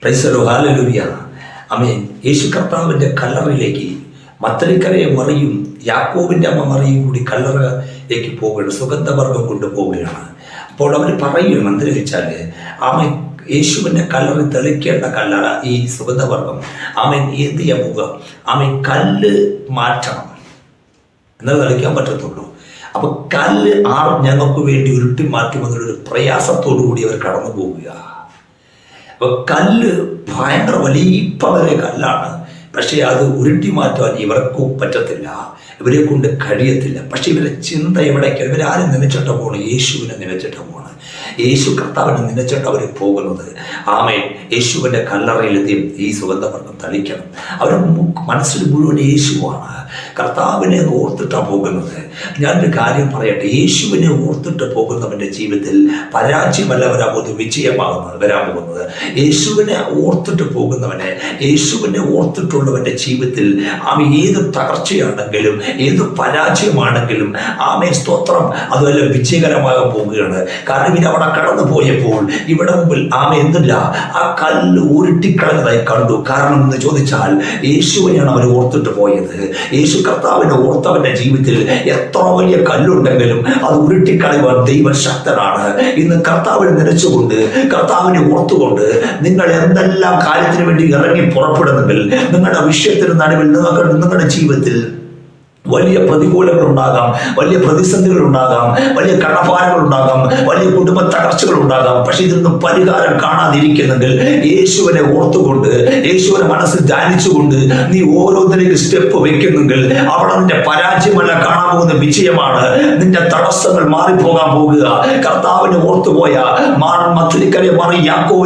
പ്രൈസലോ hallelujah ആമേൻ. യേശു കർത്താവിൻ്റെ കല്ലറയിലേക്ക് മത്തലിക്കരയെ മറിയും യാക്കോബിൻ്റെ അമ്മ മറിയും കൂടി കല്ലറയിലേക്ക് പോവുകയാണ്, സുഗന്ധവർഗം കൊണ്ടുപോവുകയാണ്. അപ്പോൾ അവർ പറയുകയാണ്, എന്തെന്ന് വെച്ചാൽ ആമേൻ യേശുവിൻ്റെ കല്ലറി തെളിക്കേണ്ട കല്ലറ ഈ സുഗന്ധവർഗം ആമേൻ എന്ത് ചെയ്യാൻ പോവുക, ആമേൻ കല്ല് മാറ്റണം എന്നാൽ തെളിക്കാൻ പറ്റത്തുള്ളൂ. അപ്പോൾ കല്ല് ഞങ്ങൾക്ക് വേണ്ടി ഉരുട്ടി മാറ്റുമെന്നുള്ളൊരു പ്രയാസത്തോടു കൂടി അവർ കടന്നു പോവുക. അപ്പോൾ കല്ല് ഭയങ്കര വലിപ്പമേറിയ കല്ലാണ്, പക്ഷേ അത് ഉരുട്ടി മാറ്റാൻ ഇവർക്കും പറ്റത്തില്ല, ഇവരെ കൊണ്ട് കഴിയത്തില്ല. പക്ഷെ ഇവരെ ചിന്ത എവിടേക്ക്, ഇവരാരും നനച്ചിട്ട് പോകണം, യേശുവിനെ നനച്ചിട്ട് പോകണം, യേശു കർത്താവിനെ നനച്ചിട്ട് അവർ പോകുന്നത്. ആമേൻ. യേശുവിൻ്റെ കല്ലറയിലെത്തി ഈ സുഗന്ധവർഗം തളിക്കണം. അവരുടെ മനസ്സിൽ മുഴുവൻ യേശുവാണ്, കർത്താവിനെ ഓർത്തിട്ടാണ് പോകുന്നത്. ഞാനൊരു കാര്യം പറയട്ടെ, യേശുവിനെ ഓർത്തിട്ട് പോകുന്നവൻ്റെ ജീവിതത്തിൽ പരാജയമല്ല വരാൻ പോകുന്നത്, വരാൻ പോകുന്നത്. യേശുവിനെ ഓർത്തിട്ട് പോകുന്നവനെ, യേശുവിനെ ഓർത്തിട്ടുള്ളവൻ്റെ ജീവിതത്തിൽ ഏത് തകർച്ചയാണെങ്കിലും ഏത് പരാജയമാണെങ്കിലും സ്തോത്രം അതുപോലെ വിജയകരമാകാൻ പോവുകയാണ്. കാരണം ഇത് അവിടെ കടന്നു പോയപ്പോൾ ഇവിടെ മുമ്പിൽ എന്തില്ല, ആ കല്ല് ഉരുട്ടിക്കളഞ്ഞതായി കണ്ടു. കാരണം എന്ന് ചോദിച്ചാൽ യേശുവിനെയാണ് അവർ ഓർത്തിട്ട് പോയത്. യേശു കർത്താവിനെ ഓർത്തവന്റെ ജീവിതത്തിൽ എത്ര വലിയ കല്ലുണ്ടെങ്കിലും അത് ഉരുട്ടിക്കളയുവാൻ ദൈവശക്തനാണ്. ഇന്ന് കർത്താവിനെ നനച്ചുകൊണ്ട് കർത്താവിനെ ഓർത്തുകൊണ്ട് നിങ്ങൾ എന്തെല്ലാം കാര്യത്തിന് വേണ്ടി ഇറങ്ങി പുറപ്പെടുന്നെങ്കിൽ നിങ്ങളുടെ വിഷയത്തിന് നടുവിൽ നിങ്ങളുടെ ജീവിതത്തിൽ വലിയ പ്രതികൂലങ്ങൾ ഉണ്ടാകാം, വലിയ പ്രതിസന്ധികൾ ഉണ്ടാകാം, വലിയ കടഭാരങ്ങൾ ഉണ്ടാകാം, വലിയ കുടുംബ തകർച്ചകൾ ഉണ്ടാകാം. പക്ഷെ ഇതിനൊന്നും പരിഹാരം കാണാതിരിക്കുന്നെങ്കിൽ യേശുവിനെ ഓർത്തുകൊണ്ട് യേശുവിനെ മനസ്സിൽ ധ്യാനിച്ചുകൊണ്ട് നീ ഓരോന്നിലേക്ക് സ്റ്റെപ്പ് വെക്കുന്നെങ്കിൽ അവിടെ നിന്റെ പരാജയമല്ല കാണാൻ പോകുന്ന വിജയമാണ്. നിന്റെ തടസ്സങ്ങൾ മാറിപ്പോകാൻ പോകുക. കർത്താവിനെ ഓർത്തുപോയ മത്തലിക്കരെ മറി യാക്കോബ്